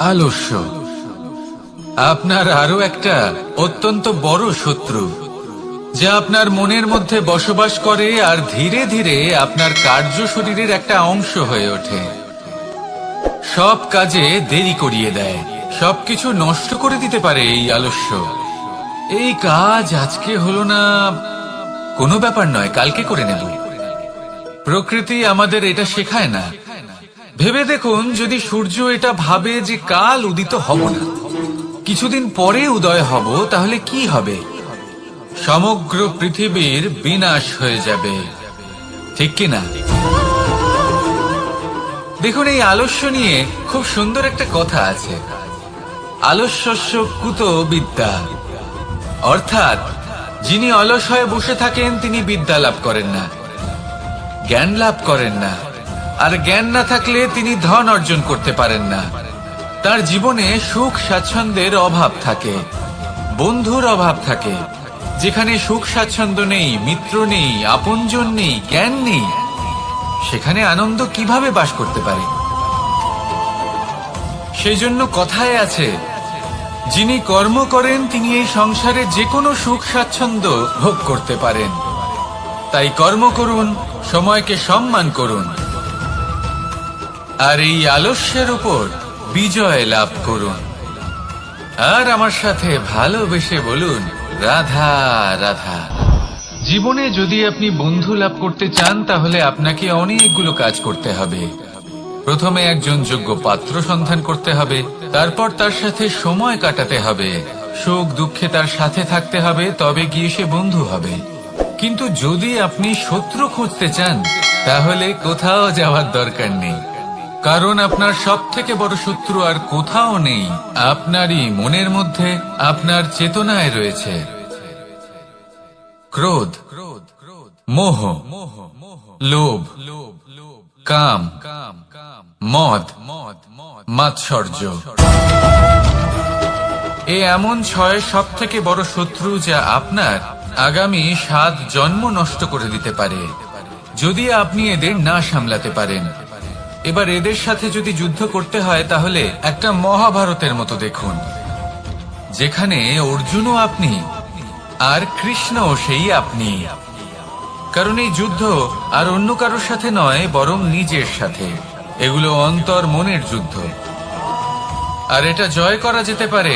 আলস্য আপনার আরো একটা অত্যন্ত বড় শত্রু, যা আপনার মনের মধ্যে বসবাস করে আর ধীরে ধীরে আপনার কার্য শরীরের একটা অংশ হয়ে ওঠে। সব কাজে দেরি করিয়ে দেয়, সবকিছু নষ্ট করে দিতে পারে এই আলস্য। এই কাজ আজকে হলো না, কোনো ব্যাপার নয়, কালকে করে নেব। প্রকৃতি আমাদের এটা শেখায় না। ভেবে দেখুন, যদি সূর্য এটা ভাবে যে কাল উদিত হব না, কিছুদিন পরে উদয় হব, তাহলে কি হবে? সমগ্র পৃথিবীর বিনাশ হয়ে যাবে, ঠিক কিনা? দেখুন, এই আলস্য নিয়ে খুব সুন্দর একটা কথা আছে, আলস্যস্য কুতো বিদ্যা। অর্থাৎ যিনি অলস হয়ে বসে থাকেন তিনি বিদ্যা লাভ করেন না, জ্ঞান লাভ করেন না, আর জ্ঞান না থাকলে তিনি ধন অর্জন করতে পারেন না। তার জীবনে সুখ স্বাচ্ছন্দ্যের অভাব থাকে, বন্ধুর অভাব থাকে। যেখানে সুখ স্বাচ্ছন্দ্য নেই, মিত্র নেই, আপনজন নেই, জ্ঞান নেই, সেখানে আনন্দ কিভাবে বাস করতে পারে? সেই জন্য কথায় আছে, যিনি কর্ম করেন তিনি এই সংসারে যে কোনো সুখ স্বাচ্ছন্দ্য ভোগ করতে পারেন। তাই কর্ম করুন, সময়কে সম্মান করুন, আর এই আলস্যের উপর বিজয় লাভ করুন। আর আমার সাথে ভালোবেসে বলুন, রাধা রাধা। জীবনে যদি আপনি বন্ধু লাভ করতে চান, তাহলে আপনাকে অনেকগুলো কাজ করতে হবে। প্রথমে একজন যোগ্য পাত্র সন্ধান করতে হবে, তারপর তার সাথে সময় কাটাতে হবে, সুখ দুঃখে তার সাথে থাকতে হবে, তবে গিয়ে সে বন্ধু হবে। কিন্তু যদি আপনি শত্রু খুঁজতে চান, তাহলে কোথাও যাওয়ার দরকার নেই, কারণ আপনার সব থেকে বড় শত্রু আর কোথাও নেই, আপনারই মনের মধ্যে, আপনার চেতনায় রয়েছে। ক্রোধ, মোহ, লোভ, কাম, মদ, মাৎসর্য। এ এমন 6 সব থেকে বড় শত্রু, যা আপনার আগামী 7 জন্ম নষ্ট করে দিতে পারে, যদি আপনি এদের না সামলাতে পারেন। এবার এদের সাথে যদি যুদ্ধ করতে হয়, তাহলে একটা মহাভারতের মতো দেখুন, যেখানে অর্জুনও আপনি আর কৃষ্ণও সেই আপনি। কারণ এই যুদ্ধ আর অন্য কারোর সাথে নয়, বরং নিজের সাথে। এগুলো অন্তর মনের যুদ্ধ, আর এটা জয় করা যেতে পারে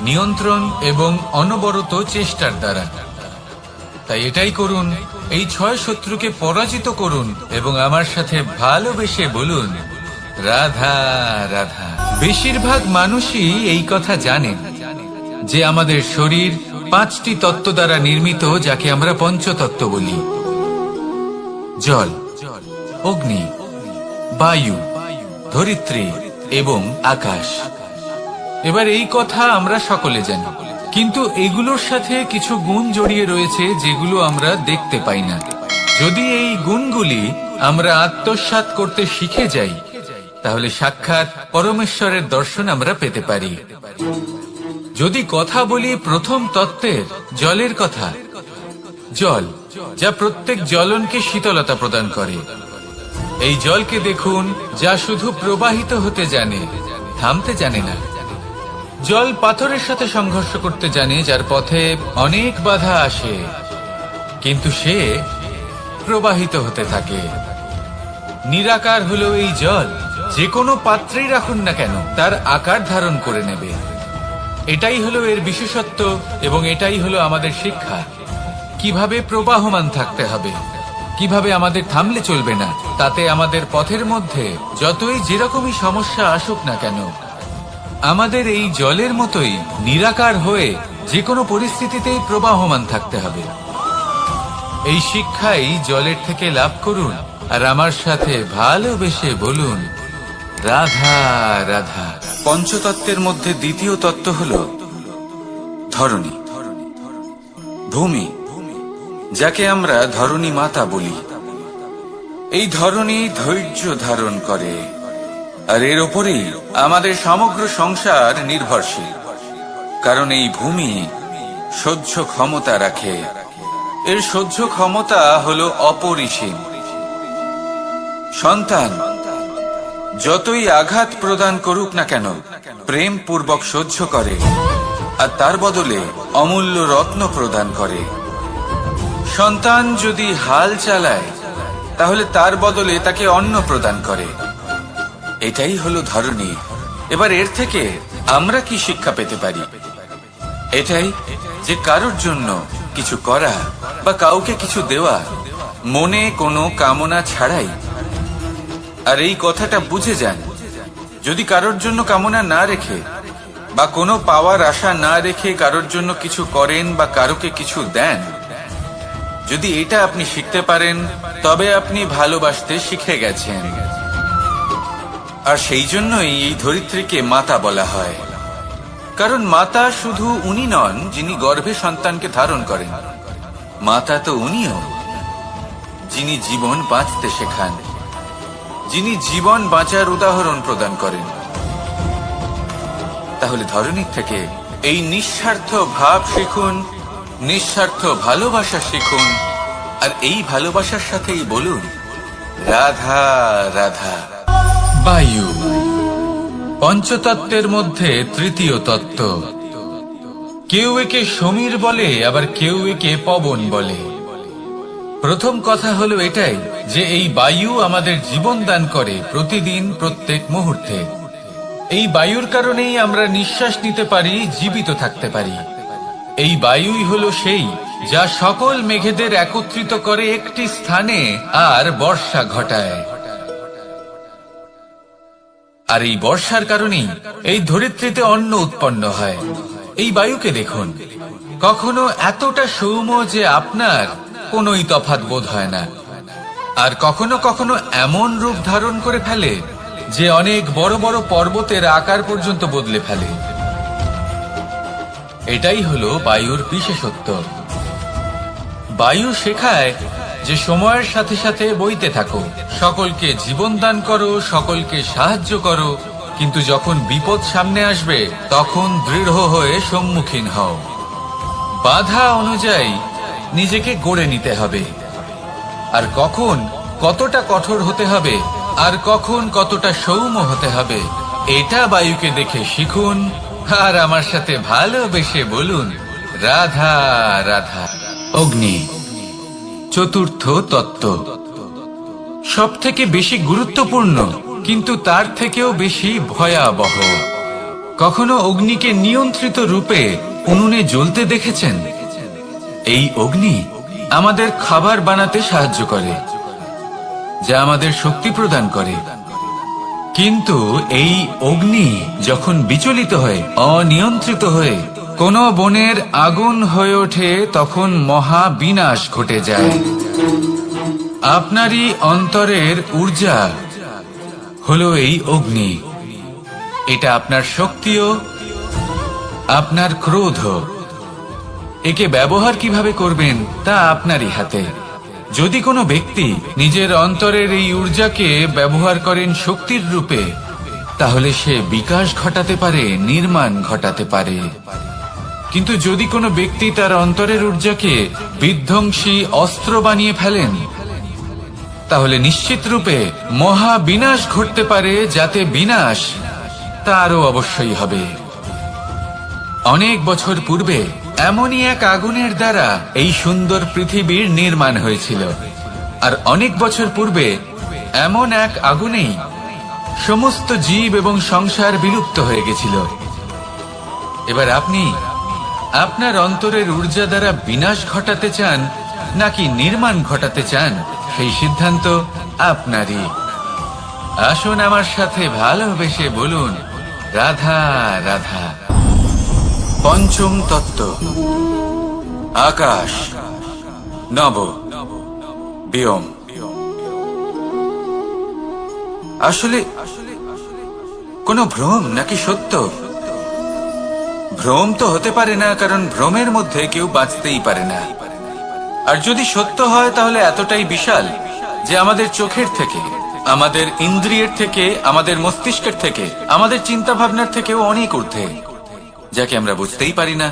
নিয়ন্ত্রণ এবং অনবরত চেষ্টার দ্বারা। তাই এটাই করুন, এই 6 শত্রুকে পরাজিত করুন এবং আমার সাথে ভালোবেসে বলুন, রাধা রাধা। বেশিরভাগ মানুষই এই কথা জানেন যে আমাদের শরীর 5টি তত্ত্ব দ্বারা নির্মিত, যাকে আমরা পঞ্চতত্ত্ব বলি: জল, অগ্নি, বায়ু, ধরিত্রী এবং আকাশ। এবার এই কথা আমরা সকলে জানি, কিন্তু এগুলোর সাথে কিছু গুণ জড়িয়ে রয়েছে যেগুলো আমরা দেখতে পাই না। যদি এই গুণগুলি আমরা আত্মসাৎ করতে শিখে যাই, তাহলে সাক্ষাৎ পরমেশ্বরের দর্শন আমরা পেতে পারি। যদি কথা বলি প্রথম তত্ত্বের, জলের কথা, জল যা প্রত্যেক জ্বলনকে শীতলতা প্রদান করে। এই জলকে দেখুন, যা শুধু প্রবাহিত হতে জানে, থামতে জানে না। জল পাথরের সাথে সংঘর্ষ করতে জানে, যার পথে অনেক বাধা আসে, কিন্তু সে প্রবাহিত হতে থাকে। নিরাকার হলো এই জল, যে কোনো পাত্রেই রাখুন না কেন, তার আকার ধারণ করে নেবে। এটাই হলো এর বিশেষত্ব, এবং এটাই হলো আমাদের শিক্ষা। কিভাবে প্রবাহমান থাকতে হবে, কিভাবে আমাদের থামলে চলবে না, তাতে আমাদের পথের মধ্যে যতই যেরকমই সমস্যা আসুক না কেন, আমাদের এই জলের মতোই নিরাকার হয়ে যে কোনো পরিস্থিতিতেই প্রবাহমান থাকতে হবে। এই শিক্ষাই জলের থেকে লাভ করুন, আর আমার সাথে ভালোবেসে বলুন, রাধা রাধা। পঞ্চতত্ত্বের মধ্যে দ্বিতীয় তত্ত্ব হল ধরণী, ভূমি, যাকে আমরা ধরণী মাতা বলি। এই ধরণী ধৈর্য ধারণ করে, আর এর ওপরেই আমাদের সমগ্র সংসার নির্ভরশীল। কারণ এই ভূমি সহ্য ক্ষমতা রাখে, এর সহ্য ক্ষমতা হলো অপরিসীম। সন্তান যতই আঘাত প্রদান করুক না কেন, প্রেম পূর্বক সহ্য করে আর তার বদলে অমূল্য রত্ন প্রদান করে। সন্তান যদি হাল চালায় তাহলে তার বদলে তাকে অন্ন প্রদান করে। এটাই হলো ধরনী। এবার এর থেকে আমরা কি শিক্ষা পেতে পারি? এটাই যে কারোর জন্য কিছু করা বা কাউকে কিছু দেওয়া মনে কোনো কামনা ছাড়াই। আর এই কথাটা বুঝে যান, যদি কারোর জন্য কামনা না রেখে বা কোনো পাওয়ার আশা না রেখে কারোর জন্য কিছু করেন বা কারোকে কিছু দেন, যদি এটা আপনি শিখতে পারেন তবে আপনি ভালোবাসতে শিখে গেছেন। আর সেই জন্যই এই ধরিত্রীকে মাতা বলা হয়, কারণ মাতা শুধু উনি নন যিনি গর্ভে সন্তানকে ধারণ করেন, মাতা তো উনিও যিনি জীবন বাঁচতে শেখান, যিনি জীবন বাঁচার উদাহরণ প্রদান করেন। তাহলে ধরনীর থেকে এই নিঃস্বার্থ ভাব শিখুন, নিঃস্বার্থ ভালোবাসা শিখুন, আর এই ভালোবাসার সাথেই বলুন রাধা রাধা। বায়ু পঞ্চতত্ত্বের মধ্যে তৃতীয় তত্ত্ব। কেউ একে সমীর বলে, আবার কেউ একে পবন বলে। প্রথম কথা হলো এটাই যে এই বায়ু আমাদের জীবন দান করে প্রতিদিন, প্রত্যেক মুহূর্তে। এই বায়ুর কারণেই আমরা নিঃশ্বাস নিতে পারি, জীবিত থাকতে পারি। এই বায়ুই হলো সেই যা সকল মেঘেদের একত্রিত করে একটি স্থানে আর বর্ষা ঘটায়। আর এই বর্ষার কারণেই এই ধরিত্রীতে অন্ন উৎপন্ন হয়। এই বায়ুকে দেখুন, কখনো এতটা সৌম্য যে আপনার কোনোই তফাৎ বোধ হয় না, আর কখনো কখনো এমন রূপ ধারণ করে ফেলে যে অনেক বড় বড় পর্বতের আকার পর্যন্ত বদলে ফেলে। এটাই হলো বায়ুর বিশেষত্ব। বায়ু শেখায় যে সময়ের সাথে সাথে বইতে থাকো, সকলকে জীবন দান করো, সকলকে সাহায্য করো, কিন্তু যখন বিপদ সামনে আসবে তখন দৃঢ় হয়ে সম্মুখীন হও। বাধা অনুযায়ী নিজেকে গড়ে নিতে হবে, আর কখন কতটা কঠোর হতে হবে আর কখন কতটা সৌম্য হতে হবে এটা বায়ুকে দেখে শিখুন, আর আমার সাথে ভালোবেসে বলুন রাধা রাধা। অগ্নি চতুর্থ তত্ত্ব, সব থেকে বেশি গুরুত্বপূর্ণ কিন্তু তার থেকেও বেশি ভয়াবহ। কখনো অগ্নিকে নিয়ন্ত্রিত রূপে উনুনে জ্বলতে দেখেছেন? এই অগ্নি আমাদের খাবার বানাতে সাহায্য করে, যা আমাদের শক্তি প্রদান করে। কিন্তু এই অগ্নি যখন বিচলিত হয়ে, অনিয়ন্ত্রিত হয়ে কোন বনের আগুন হয়ে ওঠে, তখন মহা বিনাশ ঘটে যায়। আপনারই অন্তরের ঊর্জা হলো এই অগ্নি। এটা আপনার শক্তিও, আপনার ক্রোধ। একে ব্যবহার কিভাবে করবেন তা আপনারই হাতে। যদি কোনো ব্যক্তি নিজের অন্তরের এই ঊর্জাকে ব্যবহার করেন শক্তির রূপে, তাহলে সে বিকাশ ঘটাতে পারে, নির্মাণ ঘটাতে পারে। কিন্তু যদি কোনো ব্যক্তি তার অন্তরের ঊর্জাকে বিধ্বংসী অস্ত্র বানিয়ে ফেলেন, তাহলে নিশ্চিত রূপে মহা বিনাশ ঘটতে পারে, যাতে বিনাশ তারও অবশ্যই হবে। অনেক বছর পূর্বে এমনই এক আগুনের দ্বারা এই সুন্দর পৃথিবীর নির্মাণ হয়েছিল, আর অনেক বছর পূর্বে এমন এক আগুনেই সমস্ত জীব এবং সংসার বিলুপ্ত হয়ে গেছিল। এবার আপনি আপনার অন্তরের ঊর্জা দ্বারা বিনাশ ঘটাতে চান নাকি নির্মাণ ঘটাতে চান, সেই সিদ্ধান্ত আপনারই। আসুন আমার সাথে ভালোবেসে বলুন রাধা রাধা। পঞ্চম তত্ত্ব, আকাশ নব ব্যোম। আসলে কোনো ভ্রম নাকি সত্য? ভ্রম তো হতে পারে না, কারণ ভ্রমের মধ্যে কেউ বাঁচতেই পারে না। আর যদি সত্য হয় তাহলে এতটাই বিশাল যে আমাদের চোখের থেকে, আমাদের ইন্দ্রিয়ের থেকে, আমাদের মস্তিষ্কের থেকে, আমাদের চিন্তা ভাবনার থেকেও অনেক ঊর্ধ্বে, যাকে আমরা বুঝতেই পারি না।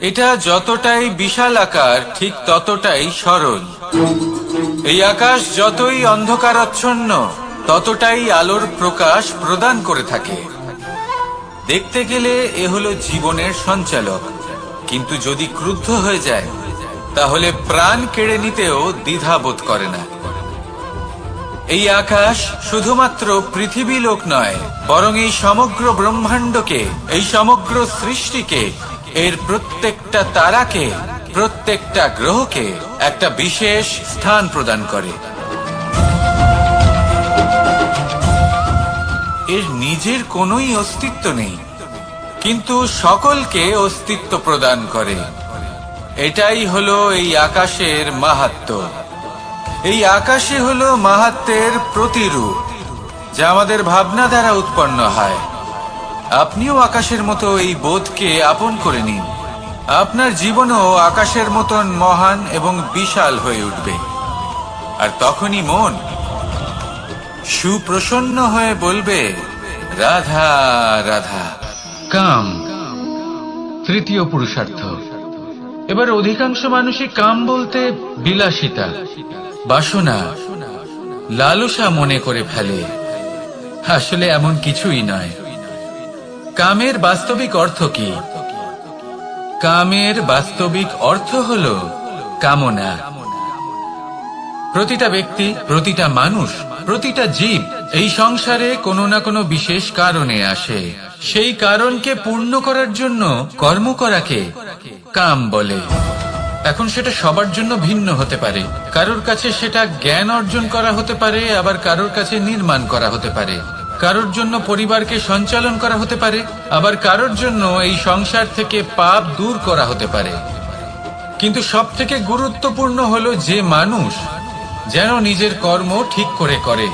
এটা যতটাই বিশাল আকার, ঠিক ততটাই সরল। এই আকাশ যতই অন্ধকারাচ্ছন্ন, ততটাই আলোর প্রকাশ প্রদান করে থাকে। দেখতে গেলে এ হলো জীবনের সঞ্চালক, কিন্তু যদি ক্রুদ্ধ হয়ে যায় তাহলে প্রাণ কেড়ে নিতেও দ্বিধা বোধ করে না। এই আকাশ শুধুমাত্র পৃথিবী লোক নয়, বরং এই সমগ্র ব্রহ্মাণ্ডকে, এই সমগ্র সৃষ্টিকে, এর প্রত্যেকটা তারাকে, প্রত্যেকটা গ্রহকে একটা বিশেষ স্থান প্রদান করে। এর নিজের কোনোই অস্তিত্ব নেই, কিন্তু সকলকে অস্তিত্ব প্রদান করে। এটাই হলো এই আকাশের মাহাত্ম্য। এই আকাশে হলো মাহাত্ম্যের প্রতিরূপ, যা আমাদের ভাবনা দ্বারা উৎপন্ন হয়। আপনিও আকাশের মতো এই বোধকে আপন করে নিন। আপনার জীবনও আকাশের মতন মহান এবং বিশাল হয়ে উঠবে। আর তখনই মন সুপ্রসন্ন হয়ে বলবে, রাধা রাধা। কাম তৃতীয় পুরুষার্থ। এবার অধিকাংশ মানুষই কাম বলতে বিলাসিতা, বাসনা, লালসা মনে করে ফেলে। আসলে এমন কিছুই নয়। কামের বাস্তবিক অর্থ কি? কামের বাস্তবিক অর্থ হল কামনা। প্রতিটা ব্যক্তি, প্রতিটা মানুষ, প্রতিটা জীব এই সংসারে কোনো না কোনো বিশেষ কারণে আসে। সেই কারণকে পূর্ণ করার জন্য কর্ম করাকে কাম বলে। এখন সেটা সবার জন্য ভিন্ন হতে পারে। কারোর কাছে সেটা জ্ঞান অর্জন করা হতে পারে, আবার কারোর কাছে নির্মাণ করা হতে পারে। কারোর জন্য পরিবারকে সঞ্চালন করা হতে পারে, আবার কারোর জন্য এই সংসার থেকে পাপ দূর করা হতে পারে। কিন্তু সব থেকে গুরুত্বপূর্ণ হলো যে মানুষ যেন নিজের কর্ম ঠিক করে করে,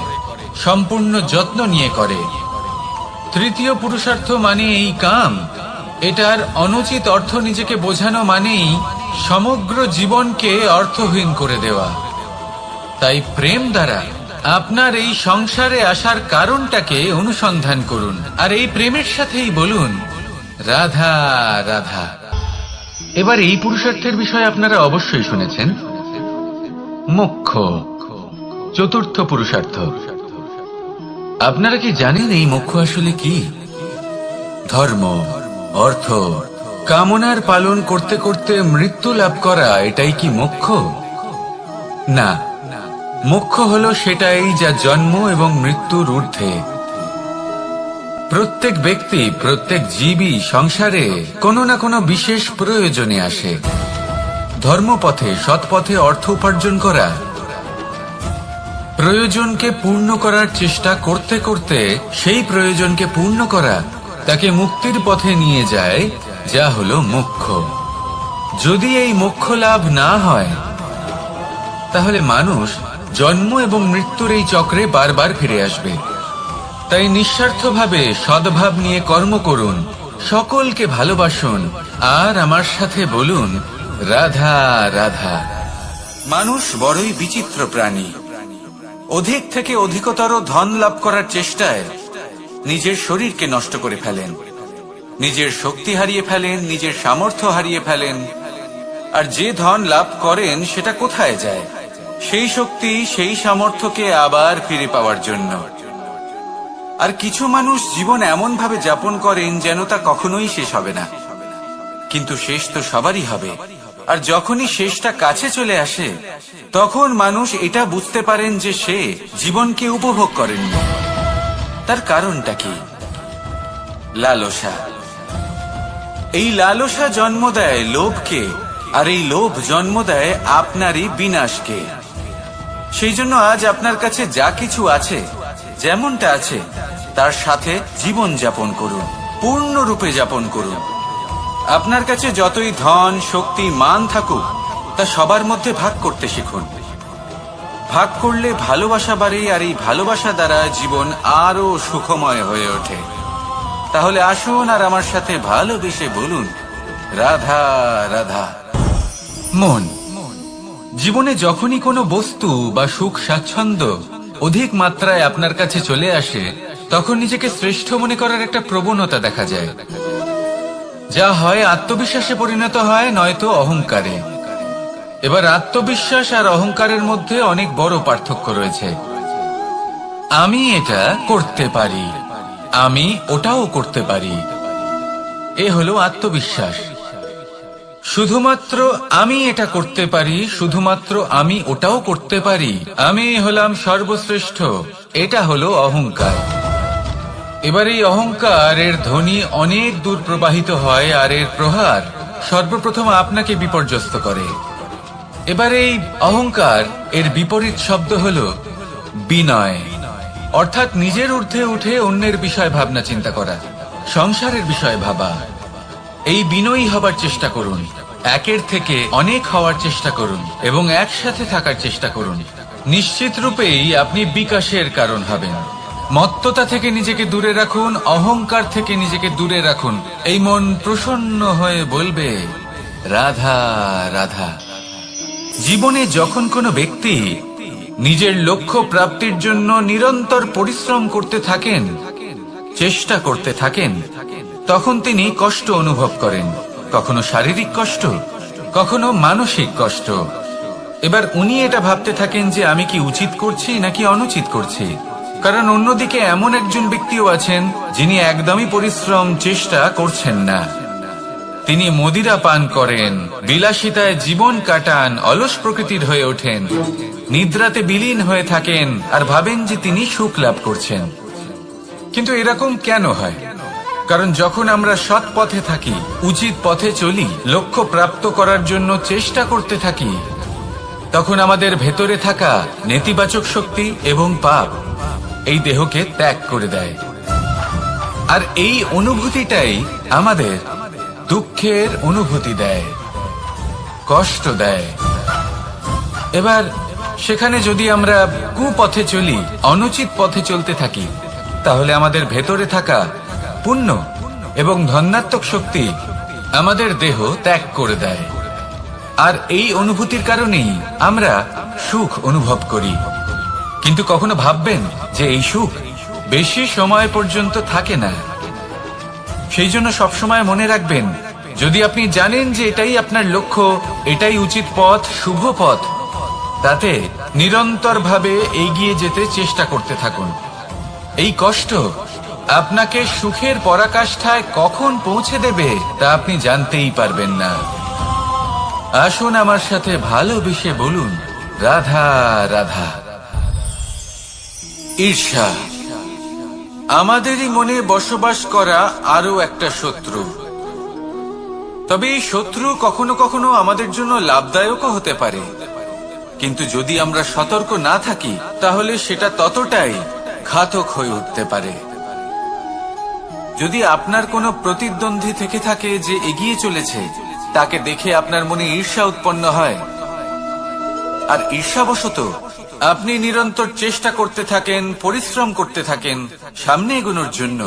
সম্পূর্ণ যত্ন নিয়ে করে। তৃতীয় পুরুষার্থ মানে এই কাম। এটার অনুচিত অর্থ নিজেকে বোঝানো মানেই সমগ্র জীবনকে অর্থহীন করে দেওয়া। তাই প্রেম দ্বারা আপনার এই সংসারে আসার কারণটাকে অনুসন্ধান করুন, আর এই প্রেমের সাথেই বলুন, রাধা রাধা। এবার এই পুরুষার্থের বিষয়ে আপনারা অবশ্যই শুনেছেন, মোক্ষ, চতুর্থ পুরুষার্থ। আপনারা কি জানেন এই মোক্ষ আসলে কি? ধর্ম, অর্থ, কামনার পালন করতে করতে মৃত্যু লাভ করা, এটাই কি মোক্ষ? না, মোক্ষ হলো সেটাই যা জন্ম এবং মৃত্যুর ঊর্ধ্বে। প্রত্যেক ব্যক্তি, প্রত্যেক জীবই সংসারে কোনো না কোনো বিশেষ প্রয়োজনে আসে। ধর্মপথে, সৎপথে অর্থ উপার্জন করা, প্রয়োজনকে পূর্ণ করার চেষ্টা করতে করতে সেই প্রয়োজনকে পূর্ণ করা তাকে মুক্তির পথে নিয়ে যায়, যা হলো মোক্ষ। যদি এই মোক্ষ লাভ না হয় তাহলে মানুষ জন্ম এবং মৃত্যুর এই চক্রে বারবার ফিরে আসবে। তাই নিঃস্বার্থভাবে সদ্ভাব নিয়ে কর্ম করুন, সকলকে ভালোবাসুন, আর আমার সাথে বলুন, রাধা রাধা। মানুষ বড়ই বিচিত্র প্রাণী। অধিক থেকে অধিকতর ধন লাভ করার চেষ্টায় নিজের শরীরকে নষ্ট করে ফেলেন, নিজের শক্তি হারিয়ে ফেলেন, নিজের সামর্থ্য হারিয়ে ফেলেন। আর যে ধন লাভ করেন সেটা কোথায় যায়? সেই শক্তি, সেই সামর্থ্যকে আবার ফিরে পাওয়ার জন্য। আর কিছু মানুষ জীবন এমন ভাবে যাপন করেন যেন তা কখনোই শেষ হবে না, কিন্তু শেষ তো সবারই হবে। আর যখনই শেষটা কাছে চলে আসে তখন মানুষ এটা বুঝতে পারেন যে সে জীবনকে উপভোগ করেননি। তার কারণটা কি? লালসা। এই লালসা জন্ম দেয় লোভকে, আর এই লোভ জন্ম দেয় আপনারই বিনাশকে। সেই জন্য আজ আপনার কাছে যা কিছু আছে, যেমনটা আছে, তার সাথে জীবন যাপন করুন, পূর্ণরূপে যাপন করুন। আপনার কাছে যতই ধন, শক্তি, মান থাকুক, তা সবার মধ্যে ভাগ করতে শিখুন। ভাগ করলে ভালোবাসা বাড়ে, আর এই ভালোবাসা দ্বারা জীবন আরো সুখময় হয়ে ওঠে। তাহলে আসুন আর আমার সাথে ভালোবেসে বলুন, রাধা রাধা। মন। জীবনে যখনই কোনো বস্তু বা সুখ স্বাচ্ছন্দ্য অধিক মাত্রায় আপনার কাছে চলে আসে, তখন নিজেকে শ্রেষ্ঠ মনে করার একটা প্রবণতা দেখা যায়, যা হয় আত্মবিশ্বাসে পরিণত হয়, নয়তো অহংকারে। এবার আত্মবিশ্বাস আর অহংকারের মধ্যে অনেক বড় পার্থক্য রয়েছে। আমি এটা করতে পারি, আমি ওটাও করতে পারি, এ হলো আত্মবিশ্বাস। শুধুমাত্র আমি এটা করতে পারি, শুধুমাত্র আমি ওটাও করতে পারি, আমি হলাম সর্বশ্রেষ্ঠ, এটা হলো অহংকার। এবার এই অহংকার এর ধ্বনি অনেক দূর প্রবাহিত হয়, আর এর প্রহার সর্বপ্রথম আপনাকে বিপর্যস্ত করে। এবার এই অহংকার এর বিপরীত শব্দ হলো বিনয়, অর্থাৎ নিজের ঊর্ধ্বে উঠে অন্যের বিষয় ভাবনা চিন্তা করা, সংসারের বিষয়ে ভাবা। এই বিনয়ী হবার চেষ্টা করুন, একের থেকে অনেক হওয়ার চেষ্টা করুন এবং একসাথে থাকার চেষ্টা করুন। নিশ্চিত রূপেই আপনি বিকাশের কারণ হবেন। মত্ততা থেকে নিজেকে দূরে রাখুন, অহংকার থেকে নিজেকে দূরে রাখুন। এই মন প্রসন্ন হয়ে বলবে রাধা রাধা। জীবনে যখন কোনো ব্যক্তি নিজের লক্ষ্য প্রাপ্তির জন্য নিরন্তর পরিশ্রম করতে থাকেন, চেষ্টা করতে থাকেন, তখন তিনি কষ্ট অনুভব করেন, কখনো শারীরিক কষ্ট, কখনো মানসিক কষ্ট। এবার উনি এটা ভাবতে থাকেন যে আমি কি উচিত করছি নাকি অনুচিত করছি। কারণ অন্যদিকে এমন একজন ব্যক্তিও আছেন যিনি একদমই পরিশ্রম চেষ্টা করছেন না। তিনি মদিরা পান করেন, বিলাসিতায় জীবন কাটান, অলস প্রকৃতির হয়ে ওঠেন, নিদ্রাতে বিলীন হয়ে থাকেন আর ভাবেন যে তিনি সুখ লাভ করছেন। কিন্তু এরকম কেন হয়? কারণ যখন আমরা সৎ পথে থাকি, উচিত পথে চলি, লক্ষ্য প্রাপ্ত করার জন্য চেষ্টা করতে থাকি, তখন আমাদের ভেতরে থাকা নেতিবাচক শক্তি এবং পাপ এই দেহকে ত্যাগ করে দেয়। আর এই অনুভূতিটাই আমাদের দুঃখের অনুভূতি দেয়, কষ্ট দেয়। এবার সেখানে যদি আমরা কুপথে চলি, অনুচিত পথে চলতে থাকি, তাহলে আমাদের ভেতরে থাকা পুণ্য এবং ধনাত্মক শক্তি আমাদের দেহ ত্যাগ করে দেয়। আর এই অনুভূতির কারণেই আমরা সুখ অনুভব করি। কিন্তু কখনো ভাববেন যে এই সুখ বেশি সময় পর্যন্ত থাকে না। সেই জন্য সবসময় মনে রাখবেন, যদি আপনি জানেন যে এটাই আপনার লক্ষ্য, এটাই উচিত পথ, শুভ পথ, তাতে নিরন্তরভাবে এগিয়ে যেতে চেষ্টা করতে থাকুন। এই কষ্ট আপনাকে সুখের পরাকাষ্ঠায় কখন পৌঁছে দেবে তা আপনি জানতেই পারবেন না। আসুন আমার সাথে ভালোবেসে বলুন রাধা রাধা। ঈর্ষা আমাদেরই মনে বসবাস করা আরো একটা শত্রু। তবে এই শত্রু কখনো কখনো আমাদের জন্য লাভদায়কও হতে পারে, কিন্তু যদি আমরা সতর্ক না থাকি তাহলে সেটা ততটাই ঘাতক হয়ে উঠতে পারে। যদি আপনার কোনো প্রতিদ্বন্দ্বী থেকে থাকে যে এগিয়ে চলেছে, তাকে দেখে আপনার মনে ঈর্ষা উৎপন্ন হয়, আর ঈর্ষাবশত আপনি নিরন্তর চেষ্টা করতে থাকেন, পরিশ্রম করতে থাকেন সামনে এগোনোর জন্য,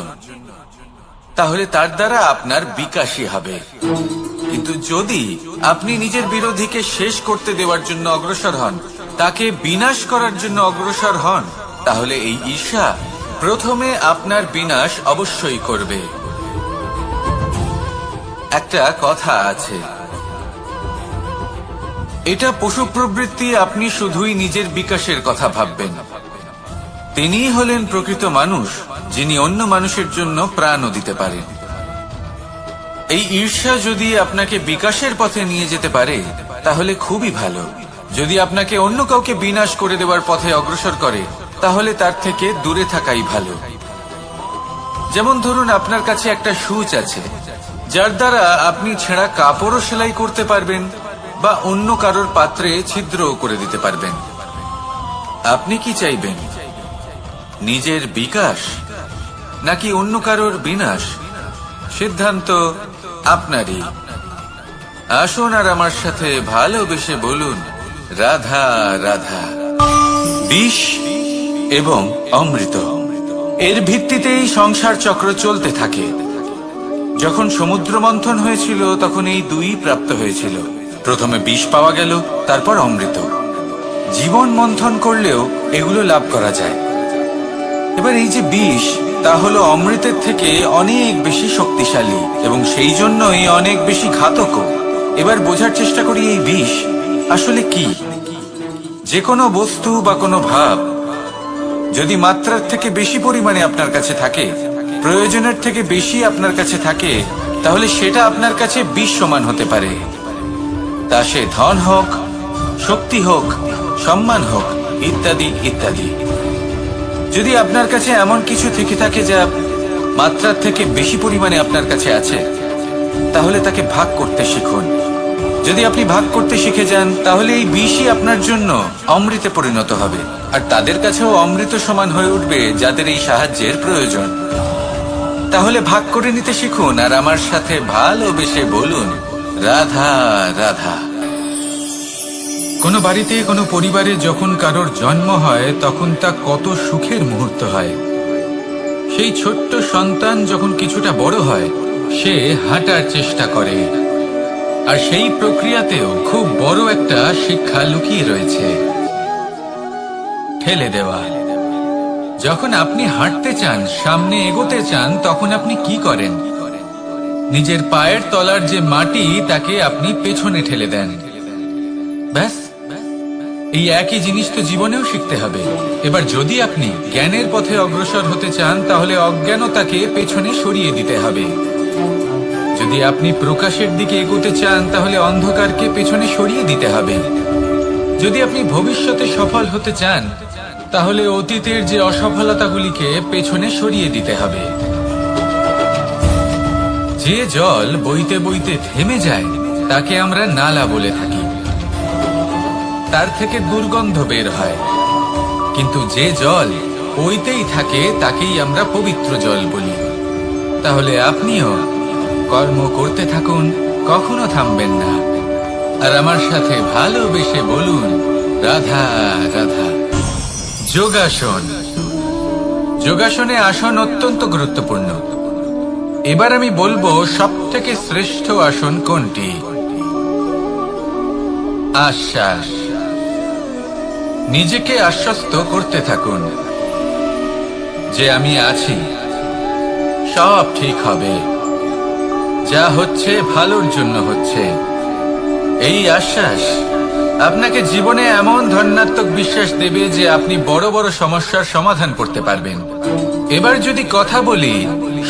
তাহলে তার দ্বারা আপনার বিকাশই হবে। কিন্তু যদি আপনি নিজের বিরোধীকে শেষ করতে দেওয়ার জন্য অগ্রসর হন, তাকে বিনাশ করার জন্য অগ্রসর হন, তাহলে এই ঈর্ষা প্রথমে আপনার বিনাশ অবশ্যই করবে। একটা কথা আছে, এটা পশু প্রবৃত্তি, আপনি শুধুই নিজের বিকাশের কথা ভাববেন। তিনিই হলেন প্রকৃত মানুষ, যিনি অন্য মানুষের জন্য প্রাণও দিতে পারেন। এই ঈর্ষা যদি আপনাকে বিকাশের পথে নিয়ে যেতে পারে তাহলে খুবই ভালো। যদি আপনাকে অন্য কাউকে বিনাশ করে দেওয়ার পথে অগ্রসর করে, তাহলে তার থেকে দূরে থাকাই ভালো। যেমন ধরুন, আপনার কাছে একটা সূচ আছে, যার দ্বারা আপনি ছেঁড়া কাপড়ও সেলাই করতে পারবেন বা অন্য কারোর পাত্রে ছিদ্রও করে দিতে পারবেন। আপনি কি চাইবেন, নিজের বিকাশ নাকি অন্য কারোর বিনাশ? সিদ্ধান্ত আপনারই। আসুন আর আমার সাথে ভালোবেসে বলুন রাধা রাধা। বিষ এবং অমৃত, এর ভিত্তিতেই সংসার চক্র চলতে থাকে। যখন সমুদ্র মন্থন হয়েছিল তখন এই দুই প্রাপ্ত হয়েছিল। প্রথমে বিষ পাওয়া গেল, তারপর অমৃত। জীবন মন্থন করলেও এগুলো লাভ করা যায়। এবার এই যে বিষ, তা হলো অমৃতের থেকে অনেক বেশি শক্তিশালী এবং সেই জন্যই অনেক বেশি ঘাতকও। এবার বোঝার চেষ্টা করি এই বিষ আসলে কি। যে কোনো বস্তু বা কোনো ভাব যদি মাত্রার থেকে বেশি পরিমাণে আপনার কাছে থাকে, প্রয়োজনের থেকে বেশি আপনার কাছে থাকে, তাহলে সেটা আপনার কাছে বিষ সমান হতে পারে। তা সে ধন হোক, শক্তি হোক, সম্মান হোক, ইত্যাদি ইত্যাদি। যদি আপনার কাছে এমন কিছু থেকে থাকে যা মাত্রার থেকে বেশি পরিমাণে আপনার কাছে আছে, তাহলে তাকে ভাগ করতে শিখুন। যদি আপনি ভাগ করতে শিখে যান, তাহলে এই বিষই আপনার জন্য অমৃতে পরিণত হবে, আর তাদের কাছেও অমৃত সমান হয়ে উঠবে যাদের এই সাহায্যের প্রয়োজন। তাহলে ভাগ করে নিতে শিখুন আর আমার সাথে ভালোবেসে বলুন, রাধা রাধা। কোনো বাড়িতে, কোনো পরিবারে যখন কারোর জন্ম হয়, তখন তা কত সুখের মুহূর্ত হয়। সেই ছোট্ট সন্তান যখন কিছুটা বড় হয়, সে হাঁটার চেষ্টা করে, আর সেই প্রক্রিয়াতেও খুব বড় একটা শিক্ষা লুকিয়ে রয়েছে, ঠেলে দেওয়া। যখন আপনি হাঁটতে চান, সামনে এগোতে চান, তখন আপনি কি করেন? নিজের পায়ের তলার যে মাটি, তাকে আপনি পেছনে ঠেলে দেন। ব্যাস, এই একই জিনিস তো জীবনেও শিখতে হবে। এবার যদি আপনি জ্ঞানের পথে অগ্রসর হতে চান, তাহলে অজ্ঞানতাকে পেছনে সরিয়ে দিতে হবে। যদি আপনি প্রকাশের দিকে এগোতে চান, তাহলে অন্ধকারকে পেছনে সরিয়ে দিতে হবে। যদি আপনি ভবিষ্যতে সফল হতে চান, তাহলে অতীতের যে অসফলতাগুলিকে পেছনে সরিয়ে দিতে হবে। যে জল বইতে বইতে থেমে যায়, তাকে আমরা নালা বলে থাকি। তার থেকে দুর্গন্ধ বের হয়, কিন্তু যে জল বইতেই থাকে, তাকেই আমরা পবিত্র জল বলি। তাহলে আপনিও কর্ম করতে থাকুন, কখনো থামবেন না, আর আমার সাথে ভালোবেসে বলুন, রাধা রাধা। যোগাসন। যোগাসনে আসন অত্যন্ত গুরুত্বপূর্ণ। এবার আমি বলবো সবথেকে শ্রেষ্ঠ আসন কোনটি। আশ্বাস। নিজেকে আশ্বস্ত করতে থাকুন যে আমি আছি, সব ঠিক হবে, যা হচ্ছে ভালোর জন্য হচ্ছে। এই আশ্বাস আপনাকে জীবনে এমন ধনাত্মক বিশ্বাস দেবে যে আপনি বড় বড় সমস্যার সমাধান করতে পারবেন। এবার যদি কথা বলি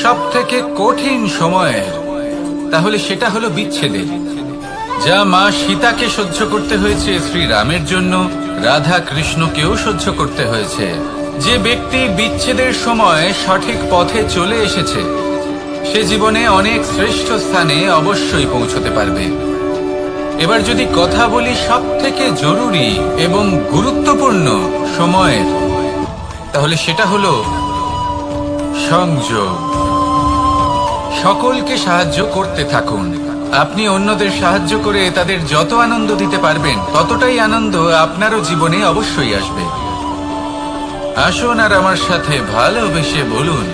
সবথেকে কঠিন সময়ের, তাহলে সেটা হলো বিচ্ছেদের। যা মা সীতাকে সহ্য করতে হয়েছে শ্রীরামের জন্য, রাধা কৃষ্ণকেও সহ্য করতে হয়েছে। যে ব্যক্তি বিচ্ছেদের সময় সঠিক পথে চলে এসেছে, সে জীবনে অনেক শ্রেষ্ঠ স্থানে অবশ্যই পৌঁছতে পারবে। এবার যদি কথা বলি সবথেকে জরুরি এবং গুরুত্বপূর্ণ সময়ের, তাহলে সেটা হলো সংযোগ। সকলকে সাহায্য করতে থাকুন। আপনি অন্যদের সাহায্য করে তাদের যত আনন্দ দিতে পারবেন, ততটাই আনন্দ আপনারও জীবনে অবশ্যই আসবে। আসুন আর আমার সাথে ভালোবেসে বলুন,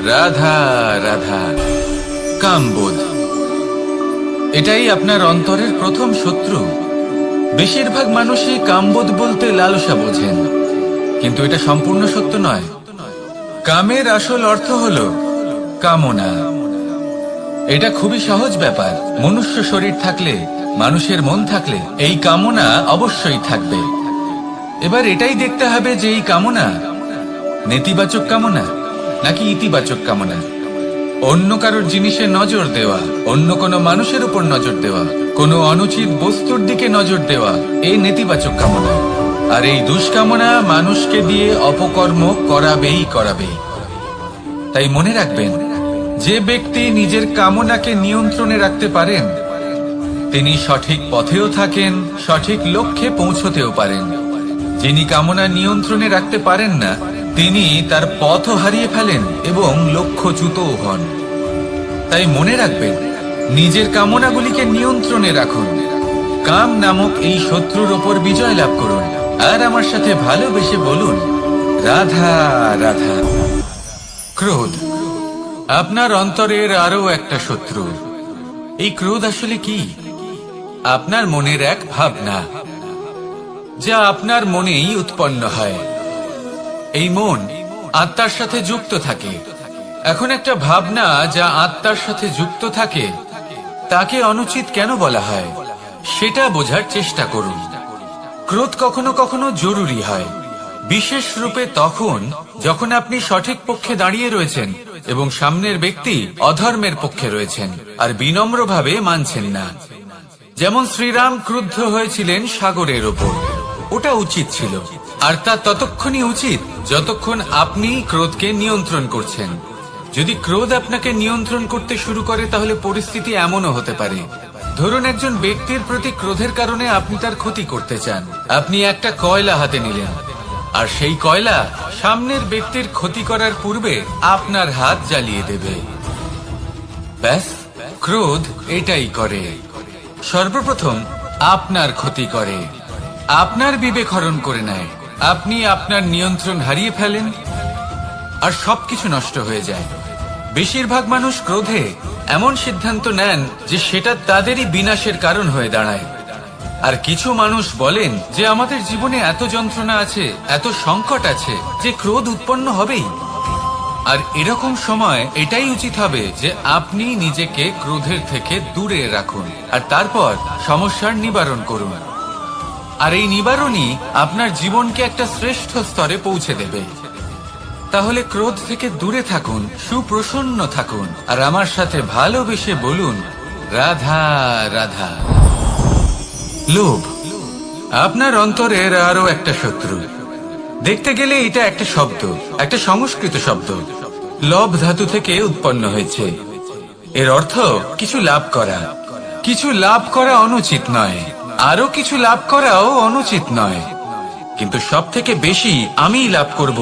রাধা রাধা। কামবোধ, এটাই আপনার অন্তরের প্রথম শত্রু। বেশিরভাগ মানুষই কামবোধ বলতে লালসা বোঝেন, কিন্তু এটা সম্পূর্ণ সত্য নয়। কামের আসল অর্থ হলো কামনা। এটা খুবই সহজ ব্যাপার। মনুষ্য শরীর থাকলে, মানুষের মন থাকলে, এই কামনা অবশ্যই থাকবে। এবার এটাই দেখতে হবে যে এই কামনা নেতিবাচক কামনা নাকি ইতিবাচক কামনা। অন্য কারোর জিনিসে নজর দেওয়া, অন্য কোনো মানুষের উপর নজর দেওয়া, কোনো অনুচিত বস্তুর দিকে নজর দেওয়া, এই নেতিবাচক কামনা। আর এই দুষ্কামনা মানুষকে দিয়ে অপকর্ম করাবেই করাবে। তাই মনে রাখবেন, যে ব্যক্তি নিজের কামনাকে নিয়ন্ত্রণে রাখতে পারেন, তিনি সঠিক পথেও থাকেন, সঠিক লক্ষ্যে পৌঁছতেও পারেন। যিনি কামনা নিয়ন্ত্রণে রাখতে পারেন না, তিনি তার পথও হারিয়ে ফেলেন এবং লক্ষ্যচ্যুতও হন। তাই মনে রাখবেন, নিজের কামনাগুলিকে নিয়ন্ত্রণে রাখুন। কাম নামক এই শত্রুর ওপর বিজয় লাভ করুন, আর আমার সাথে ভালোবেসে বলুন, রাধা রাধা। ক্রোধ, আপনার অন্তরের আরো একটা শত্রু। এই ক্রোধ আসলে কি? আপনার মনের এক ভাবনা, যা আপনার মনেই উৎপন্ন হয়। এই মন আত্মার সাথে যুক্ত থাকে। এখন একটা ভাবনা যা আত্মার সাথে যুক্ত থাকে, তাকে অনুচিত কেন বলা হয়, সেটা বোঝার চেষ্টা করুন। ক্রোধ কখনো কখনো জরুরি হয়, বিশেষ রূপে তখন যখন আপনি সঠিক পক্ষে দাঁড়িয়ে রয়েছেন এবং সামনের ব্যক্তি অধর্মের পক্ষে রয়েছেন আর বিনম্রভাবে মানছেন না। যেমন শ্রীরাম ক্রুদ্ধ হয়েছিলেন সাগরের ওপর, ওটা উচিত ছিল, আর তা ততক্ষণই উচিত যতক্ষণ আপনি ক্রোধকে নিয়ন্ত্রণ করছেন। যদি ক্রোধ আপনাকে নিয়ন্ত্রণ করতে শুরু করে তাহলে পরিস্থিতি এমনও হতে পারে, ধরুন একজন ব্যক্তির প্রতি ক্রোধের কারণে আপনি তার ক্ষতি করতে চান। আপনি একটা কয়লা হাতে নিলেন, আর সেই কয়লা সামনের ব্যক্তির ক্ষতি করার পূর্বে আপনার হাত জ্বালিয়ে দেবে। ব্যাস, ক্রোধ এটাই করে, সর্বপ্রথম আপনার ক্ষতি করে, আপনার বিবেক হরণ করে নেয়, আপনি আপনার নিয়ন্ত্রণ হারিয়ে ফেলেন আর সবকিছু নষ্ট হয়ে যায়। বেশিরভাগ মানুষ ক্রোধে এমন সিদ্ধান্ত নেন যে সেটা তাদেরই বিনাশের কারণ হয়ে দাঁড়ায়। আর কিছু মানুষ বলেন যে আমাদের জীবনে এত যন্ত্রণা আছে, এত সংকট আছে যে ক্রোধ উৎপন্ন হবেই। আর এরকম সময় এটাই উচিত হবে যে আপনি নিজেকে ক্রোধের থেকে দূরে রাখুন আর তারপর সমস্যার নিবারণ করুন। আর এই নিবারণই আপনার জীবনকে একটা শ্রেষ্ঠ স্তরে পৌঁছে দেবে। তাহলে ক্রোধ থেকে দূরে থাকুন, সুপ্রসন্ন থাকুন, আর আমার সাথে ভালোবেসে বলুন রাধা রাধা। লোভ আপনার অন্তরের আরো একটা শত্রু। দেখতে গেলে এটা একটা শব্দ, একটা সংস্কৃত শব্দ, লব ধাতু থেকে উৎপন্ন হয়েছে। এর অর্থ কিছু লাভ করা। কিছু লাভ করা অনুচিত নয়, আরো কিছু লাভ করাও অনুচিত নয়, কিন্তু সব থেকে বেশি আমিই লাভ করব,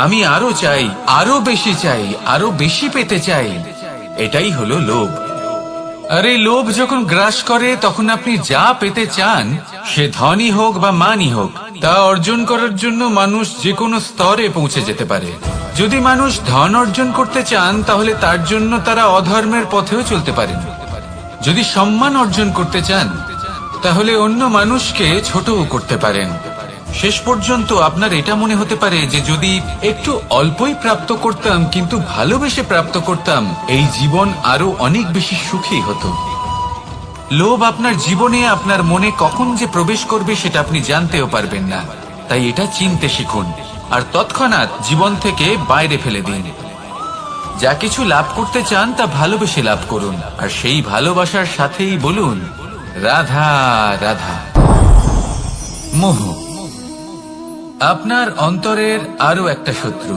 আমি আরো চাই, আরো বেশি চাই, আরো বেশি পেতে চাই, এটাই হলো লোভ। আর এই লোভ যখন গ্রাস করে তখন আপনি যা পেতে চান, সে ধনই হোক বা মানই হোক, তা অর্জন করার জন্য মানুষ যে কোনো স্তরে পৌঁছে যেতে পারে। যদি মানুষ ধন অর্জন করতে চান তাহলে তার জন্য তারা অধর্মের পথেও চলতে পারেন। যদি সম্মান অর্জন করতে চান তাহলে অন্য মানুষকে ছোটও করতে পারেন। শেষ পর্যন্ত আপনার এটা মনে হতে পারে যে যদি একটু অল্পই প্রাপ্ত করতাম কিন্তু ভালোবেসে প্রাপ্ত করতাম, এই জীবন আরো অনেক বেশি সুখী হতো। লোভ আপনার জীবনে, আপনার মনে কখন যে প্রবেশ করবে সেটা আপনি জানতেও পারবেন না। তাই এটা চিনতে শিখুন আর তৎক্ষণাৎ জীবন থেকে বাইরে ফেলে দিন। যা কিছু লাভ করতে চান তা ভালোবেসে লাভ করুন, আর সেই ভালোবাসার সাথেই বলুন রাধা রাধা। মোহ আপনার অন্তরের আরো একটা শত্রু।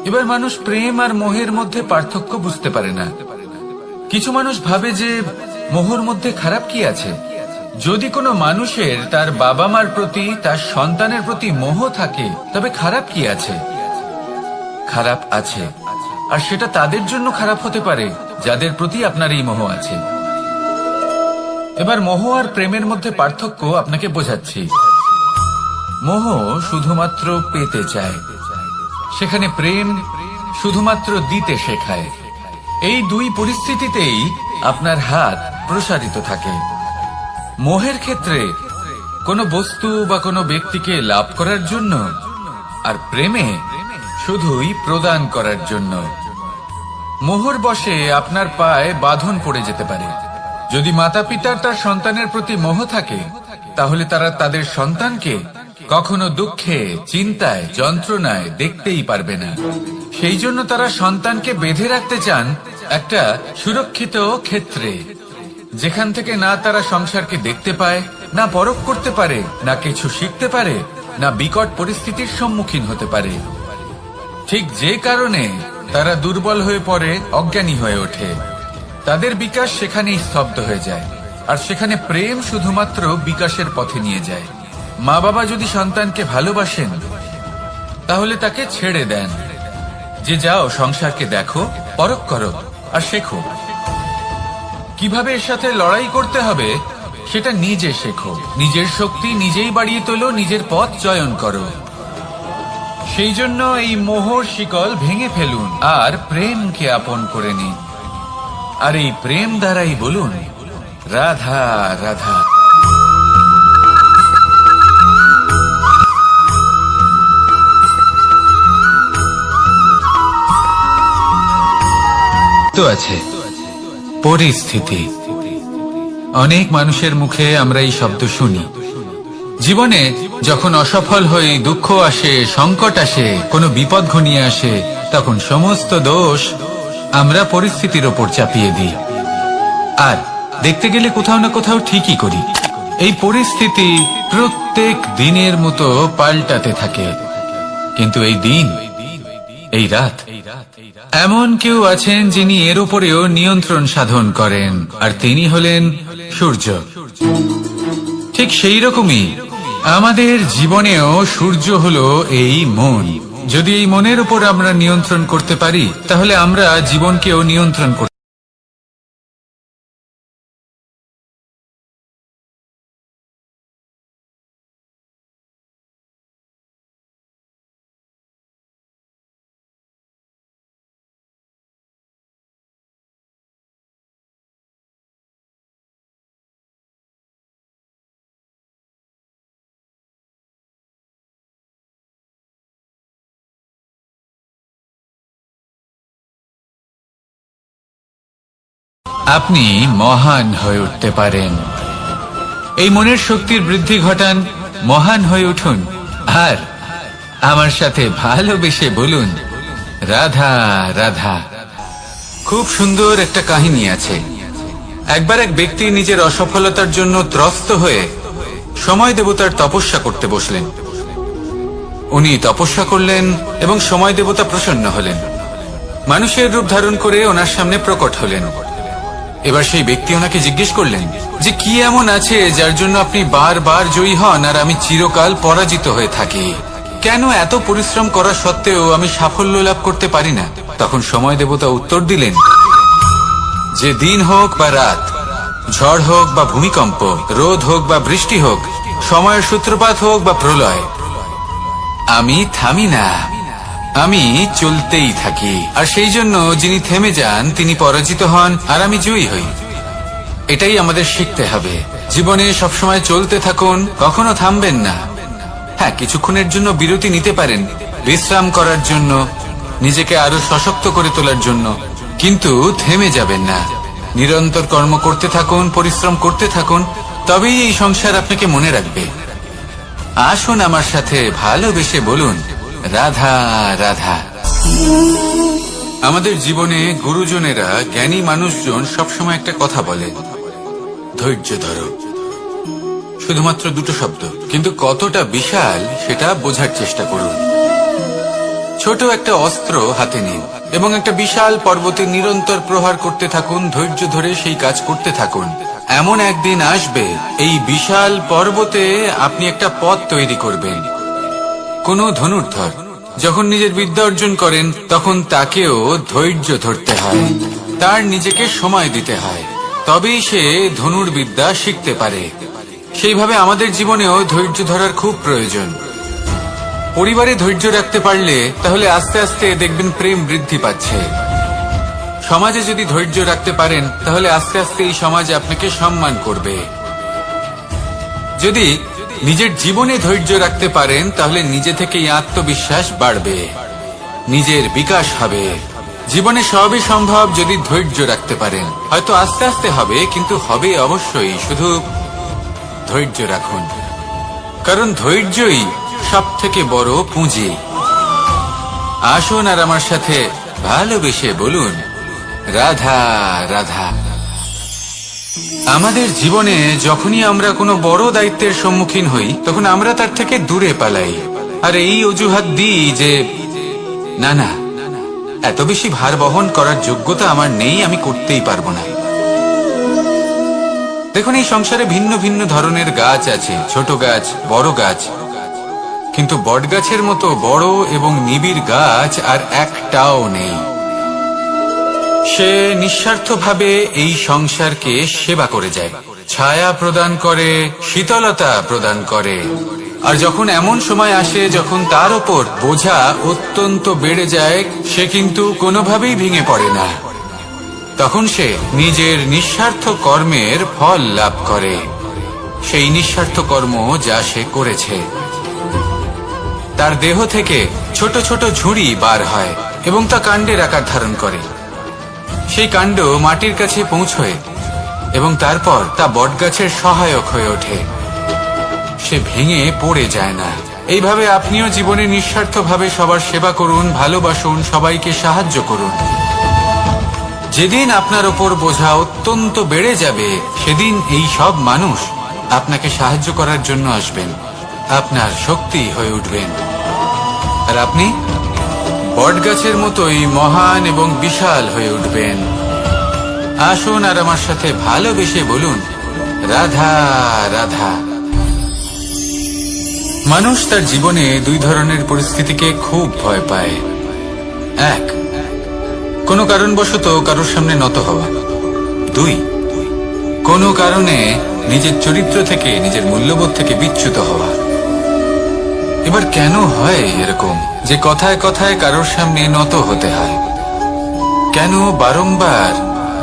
এবার মানুষ প্রেম আর মোহের মধ্যে পার্থক্য বুঝতে পারে না। কিছু মানুষ ভাবে যে মোহর মধ্যে খারাপ কি আছে। যদি কোনো মানুষের তার বাবা মার প্রতি, তার সন্তানের প্রতি মোহ থাকে তবে খারাপ কি আছে? খারাপ আছে, আর সেটা তাদের জন্য খারাপ হতে পারে যাদের প্রতি আপনার এই মোহ আছে। এবার মোহ আর প্রেমের মধ্যে পার্থক্য আপনাকে বোঝাচ্ছি। মোহ শুধুমাত্র পেতে চায়, সেখানে প্রেম শুধুমাত্র দিতে শেখায়। এই দুই পরিস্থিতিতেই আপনার হাত প্রসারিত থাকে। মোহের ক্ষেত্রে কোনো বস্তু বা কোনো ব্যক্তিকে লাভ করার জন্য, আর প্রেমে শুধুই প্রদান করার জন্য। মোহর বশে আপনার পায়ে বাঁধন পড়ে যেতে পারে। যদি মাতা পিতার তার সন্তানের প্রতি মোহ থাকে তাহলে তারা তাদের সন্তানকে কখনো দুঃখে, চিন্তায়, যন্ত্রণায় দেখতেই পারবে না। সেই জন্য তারা সন্তানকে বেঁধে রাখতে চান একটা সুরক্ষিত ক্ষেত্রে, যেখান থেকে না তারা সংসারকে দেখতে পায়, না পরখ করতে পারে, না কিছু শিখতে পারে, না বিকট পরিস্থিতির সম্মুখীন হতে পারে। ঠিক যে কারণে তারা দুর্বল হয়ে পড়ে, অজ্ঞানী হয়ে ওঠে। তাদের বিকাশ সেখানেই স্তব্ধ হয়ে যায়, আর সেখানে প্রেম শুধুমাত্র বিকাশের পথে নিয়ে যায়। মা বাবা যদি সন্তানকে ভালোবাসেন তাহলে তাকে ছেড়ে দেন যে যাও সংসারকে দেখো, পরখ করো আর শেখো। কিভাবে এর সাথে লড়াই করতে হবে সেটা নিজে শেখো। নিজের শক্তি নিজেই বাড়িয়ে তোলো, নিজের পথ চয়ন করো। সেই জন্য এই মোহর শিকল ভেঙে ফেলুন আর প্রেমকে আপন করে নিন। আর এই প্রেম দ্বারাই বলুন রাধা রাধা। আছে পরিস্থিতি। অনেক মানুষের মুখে আমরা এই শব্দ শুনি, জীবনে যখন অসফল হই, দুঃখ আসে, সংকট আসে, কোনো বিপদ ঘনিয়ে আসে, তখন সমস্ত দোষ আমরা পরিস্থিতির ওপর চাপিয়ে দিই। আর দেখতে গেলে কোথাও না কোথাও ঠিকই করি। এই পরিস্থিতি প্রত্যেক দিনের মতো পাল্টাতে থাকে, কিন্তু এই দিন, এই রাত, এমন কেউ আছেন যিনি এর উপরেও নিয়ন্ত্রণ সাধন করেন, আর তিনি হলেন সূর্য। ঠিক সেই রকমই আমাদের জীবনেও সূর্য হলো এই মন। যদি এই মনের উপর আমরা নিয়ন্ত্রণ করতে পারি, তাহলে আমরা জীবনকেও নিয়ন্ত্রণ করতে আপনি মহান হয়ে উঠতে পারেন। এই মনের শক্তির বৃদ্ধি ঘটান, মহান হয়ে উঠুন, আর আমার সাথে ভালোবেসে বলুন, রাধা রাধা। খুব সুন্দর একটা কাহিনী আছে। একবার এক ব্যক্তি নিজের অসফলতার জন্য ত্রস্ত হয়ে সময় দেবতার তপস্যা করতে বসলেন। উনি তপস্যা করলেন এবং সময় দেবতা প্রসন্ন হলেন, মানুষের রূপ ধারণ করে ওনার সামনে প্রকট হলেন। এবার সেই ব্যক্তি ওনাকে জিজ্ঞেস করলেন যে কি এমন আছে যার জন্য আপনি বারবার জয়ী হন আর আমি চিরকাল পরাজিত হয়ে থাকি? কেন এত পরিশ্রম করা সত্ত্বেও আমি সাফল্য লাভ করতে পারি না? তখন সময় দেবতা উত্তর দিলেন যে দিন হোক বা রাত, ঝড় হোক বা ভূমিকম্প, রোদ হোক বা বৃষ্টি হোক, সময়ের সূত্রপাত হোক বা প্রলয়, আমি থামি না, আমি চলতেই থাকি। আর সেই জন্য যিনি থেমে যান তিনি পরাজিত হন আর আমি জয়ী হই। এটাই আমাদের শিখতে হবে। জীবনে সবসময় চলতে থাকুন, কখনো থামবেন না। হ্যাঁ, কিছুক্ষণের জন্য বিরতি নিতে পারেন, বিশ্রাম করার জন্য, নিজেকে আরো সশক্ত করে তোলার জন্য, কিন্তু থেমে যাবেন না। নিরন্তর কর্ম করতে থাকুন, পরিশ্রম করতে থাকুন, তবেই এই সংসার আপনাকে মনে রাখবে। আসুন আমার সাথে ভালোবেসে বলুন, রাধা রাধা। আমাদের জীবনে গুরুজনেরা, জ্ঞানী মানুষজন সবসময় একটা কথা বলে, ধৈর্য ধরো। শুধুমাত্র দুটো শব্দ, কিন্তু কতটা বিশাল সেটা বোঝার চেষ্টা করুন। ছোট একটা অস্ত্র হাতে নিন এবং একটা বিশাল পর্বতে নিরন্তর প্রহার করতে থাকুন, ধৈর্য ধরে সেই কাজ করতে থাকুন। এমন একদিন আসবে এই বিশাল পর্বতে আপনি একটা পথ তৈরি করবেন। কোন ধনুর্ধর যখন নিজের বিদ্যা অর্জন করেন তখন তাকেও ধৈর্য ধরতে হয়, তার নিজেকে সময় দিতে হয়, তবেই সে ধনুর্বিদ্যা শিখতে পারে। সেইভাবে আমাদের জীবনেও ধৈর্য ধরার খুব প্রয়োজন। পরিবারে ধৈর্য রাখতে পারলে তাহলে আস্তে আস্তে দেখবেন প্রেম বৃদ্ধি পাচ্ছে। সমাজে যদি ধৈর্য রাখতে পারেন তাহলে আস্তে আস্তে এই সমাজ আপনাকে সম্মান করবে। যদি নিজের জীবনে ধৈর্য রাখতে পারেন তাহলে নিজে থেকেই আত্মবিশ্বাস বাড়বে, নিজের বিকাশ হবে। জীবনে সবই সম্ভব যদি ধৈর্য রাখতে পারেন। হয়তো আস্তে আস্তে হবে, কিন্তু হবে অবশ্যই। শুধু ধৈর্য রাখুন, কারণ ধৈর্যই সব থেকে বড় পুঁজি। আসুন আর আমার সাথে ভালোবেসে বলুন, রাধা রাধা। আমাদের জীবনে যখনই আমরা কোনো বড় দায়িত্বের সম্মুখীন হই তখন আমরা তার থেকে দূরে পালাই, আর এই অজুহাত দিই যে না না, এত বেশি ভার বহন করার যোগ্যতা আমার নেই, আমি করতেই পারবো না। দেখুন, এই সংসারে ভিন্ন ভিন্ন ধরনের গাছ আছে, ছোট গাছ, বড় গাছ, কিন্তু বট গাছের মতো বড় এবং নিবিড় গাছ আর একটাও নেই। সে নিঃস্বার্থভাবে এই সংসারকে সেবা করে যায়, ছায়া প্রদান করে, শীতলতা প্রদান করে। আর যখন এমন সময় আসে যখন তার ওপর বোঝা অত্যন্ত বেড়ে যায়, সে কিন্তু কোনোভাবেই ভেঙে পড়ে না। তখন সে নিজের নিঃস্বার্থ কর্মের ফল লাভ করে, সেই নিঃস্বার্থ কর্ম যা সে করেছে। তার দেহ থেকে ছোট ছোট ঝুড়ি বার হয় এবং তা কাণ্ডের আকার ধারণ করে। সেই কাণ্ড মাটির কাছে পৌঁছয় এবং তারপর তা বটগাছের সহায়ক হয়ে ওঠে। সে ভেঙে পড়ে যায় না। এইভাবে আপনিও জীবনে নিঃস্বার্থভাবে সবার সেবা করুন, ভালোবাসুন, সবাইকে সাহায্য করুন। যেদিন আপনার ওপর বোঝা অত্যন্ত বেড়ে যাবে, সেদিন এই সব মানুষ আপনাকে সাহায্য করার জন্য আসবেন, আপনার শক্তি হয়ে উঠবেন। আর আপনি বটগাছের মতোই মহান এবং বিশাল হয়ে উঠবেন। আসুন আর আমার সাথে ভালোবেসে বলুন, রাধা রাধা। মানুষ তার জীবনে দুই ধরনের পরিস্থিতিকে খুব ভয় পায়। এক, কোনো কারণবশত কারোর সামনে নত হওয়া। দুই, কোনো কারণে নিজের চরিত্র থেকে, নিজের মূল্যবোধ থেকে বিচ্যুত হওয়া। এবার কেন হয় এরকম যে কথায় কথায় কারোর সামনে নত হতে হয়? কেন বারংবার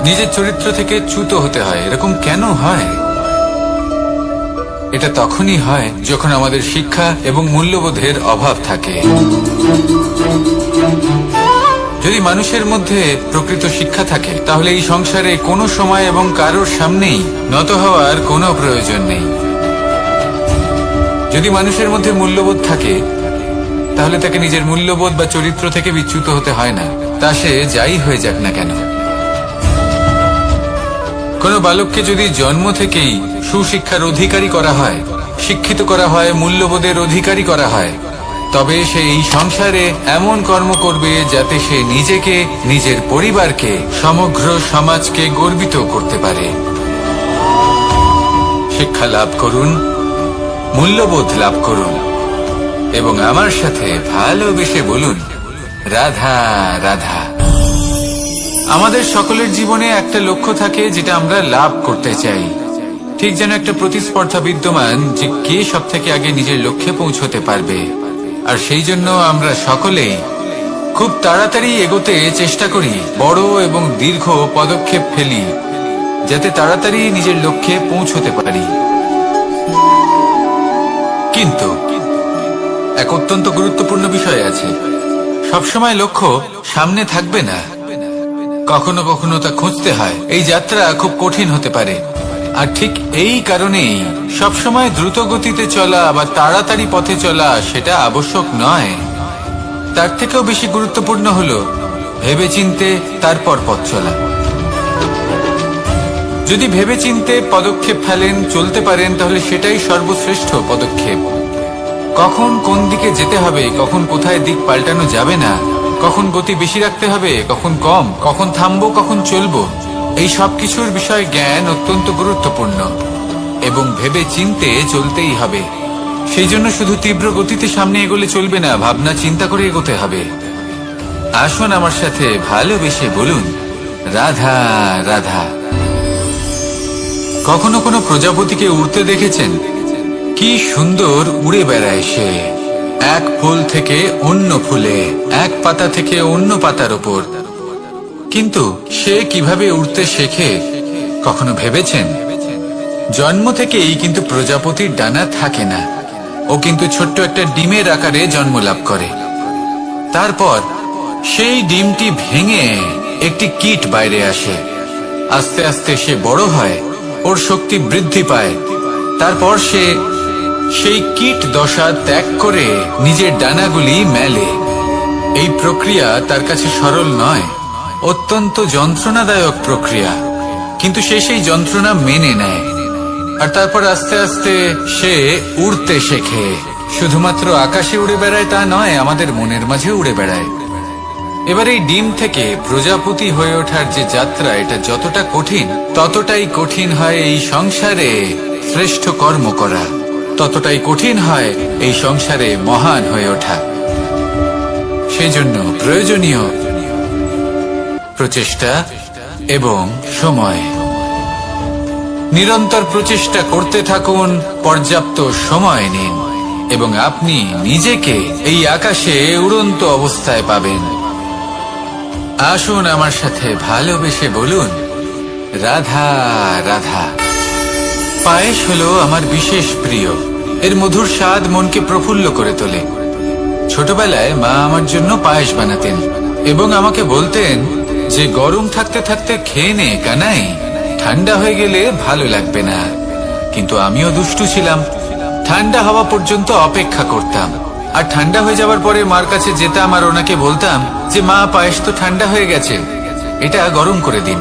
নিজের চরিত্র থেকে চ্যুত হতে হয়? এরকম কেন হয়? এটা তখনই হয় যখন আমাদের শিক্ষা এবং মূল্যবোধের অভাব থাকে। যদি মানুষের মধ্যে প্রকৃত শিক্ষা থাকে, তাহলে এই সংসারে কোনো সময় এবং কারোর সামনেই নত হওয়ার কোনো প্রয়োজন নেই। যদি মানুষের মধ্যে মূল্যবোধ থাকে, তাহলে তাকে নিজের মূল্যবোধ বা চরিত্র থেকে বিচ্যুত হতে হয় না, তা সে যাই হয়ে যাক না কেন। কোনো বালককে যদি জন্ম থেকেই সুশিক্ষার অধিকারী করা হয়, শিক্ষিত করা হয়, মূল্যবোধের অধিকারী করা হয়, তবে সে এই সংসারে এমন কর্ম করবে যাতে সে নিজেকে, নিজের পরিবারকে, সমগ্র সমাজকে গর্বিত করতে পারে। শিক্ষা লাভ করুন, মূল্যবোধ লাভ করুন এবং আমার সাথে ভালোবেসে বলুন, রাধা রাধা। আমাদের সকলের জীবনে একটা লক্ষ্য থাকে যেটা আমরা লাভ করতে চাই। ঠিক যেন একটা প্রতিস্পর্ধা বিদ্যমান যে কে সব থেকে আগে নিজের লক্ষ্যে পৌঁছতে পারবে। আর সেই জন্য আমরা সকলেই খুব তাড়াতাড়ি এগোতে চেষ্টা করি, বড় এবং দীর্ঘ পদক্ষেপ ফেলি যাতে তাড়াতাড়ি নিজের লক্ষ্যে পৌঁছতে পারি। কিন্তু এক অত্যন্ত গুরুত্বপূর্ণ বিষয় আছে, সবসময় লক্ষ্য সামনে থাকবে না, কখনো কখনো তা খুঁজতে হয়। এই যাত্রা খুব কঠিন হতে পারে। আর ঠিক এই কারণেই সবসময় দ্রুত গতিতে চলা বা তাড়াতাড়ি পথে চলা সেটা আবশ্যক নয়। তার থেকেও বেশি গুরুত্বপূর্ণ হলো ভেবেচিন্তে তারপর পথ চলা। যদি ভেবেচিন্তে পদক্ষেপ ফেলেন, চলতে পারেন, তাহলে সেটাই সর্বশ্রেষ্ঠ পদক্ষেপ। কখন কোন দিকে যেতে হবে, কখন কোথায় দিক পাল্টানো যাবে না, কখন গতি বেশি রাখতে হবে, কখন কম, কখন থামবো, কখন চলবো, এই সব কিছুর বিষয়ে জ্ঞান অত্যন্ত গুরুত্বপূর্ণ এবং ভেবে চিন্তে চলতেই হবে। সেই জন্য শুধু তীব্র গতিতে সামনে এগোলে চলবে না, ভাবনা চিন্তা করে এগোতে হবে। আসুন আমার সাথে ভালোবেসে বলুন, রাধা রাধা। কখনো কোনো প্রজাপতিকে উড়তে দেখেছেন? কি সুন্দর উড়ে বেড়ায় সে, এক ফুল থেকে অন্য ফুলে, এক পাতা থেকে অন্য পাতার উপর। কিন্তু সে কিভাবে উড়তে শেখে কখনো ভেবেছেন? জন্ম থেকেই কিন্তু প্রজাপতির ডানা থাকে না, ও কিন্তু ছোট্ট একটা ডিমের আকারে জন্ম লাভ করে। তারপর সেই ডিমটি ভেঙে একটি কীট বাইরে আসে। আস্তে আস্তে সে বড় হয়, ওর শক্তি বৃদ্ধি পায়। তারপর সে সেই কীট দশা ত্যাগ করে নিজের ডানাগুলি মেলে। এই প্রক্রিয়া তার কাছে সরল নয়, অত্যন্ত যন্ত্রণাদায়ক প্রক্রিয়া, কিন্তু সে সেই যন্ত্রণা মেনে নেয়। আর তারপর আস্তে আস্তে সে উড়তে শেখে। শুধুমাত্র আকাশে উড়ে বেড়ায় তা নয়, আমাদের মনের মাঝে উড়ে বেড়ায়। এবার এই ডিম থেকে প্রজাপতি হয়ে ওঠার যে যাত্রা, এটা যতটা কঠিন, ততটাই কঠিন হয় এই সংসারে শ্রেষ্ঠ কর্ম করা, ততটাই কঠিন হয় এই সংসারে মহান হয়ে ওঠা। সেই জন্য প্রয়োজনীয় প্রচেষ্টা এবং সময়। নিরন্তর প্রচেষ্টা করতে থাকুন, পর্যাপ্ত সময় নিন এবং আপনি নিজেকে এই আকাশে উড়ন্ত অবস্থায় পাবেন। আসুন আমার সাথে ভালোবেসে বলুন, রাধা রাধা। পায়েস হলো আমার বিশেষ প্রিয়। এর মধুর স্বাদ মনকে প্রফুল্ল করে তোলে। ছোটবেলায় মা আমার জন্য পায়েস বানাতেন এবং আমাকে বলতেন যে গরম থাকতে থাকতে খেয়ে নে কানাই, ঠান্ডা হয়ে গেলে ভালো লাগবে না। কিন্তু আমিও দুষ্টু ছিলাম, ঠান্ডা হওয়া পর্যন্ত অপেক্ষা করতাম, আর ঠান্ডা হয়ে যাওয়ার পরে মার কাছে যেতাম আর ওনাকে বলতাম যে মা, পায়েস তো ঠান্ডা হয়ে গেছে, এটা গরম করে দিন।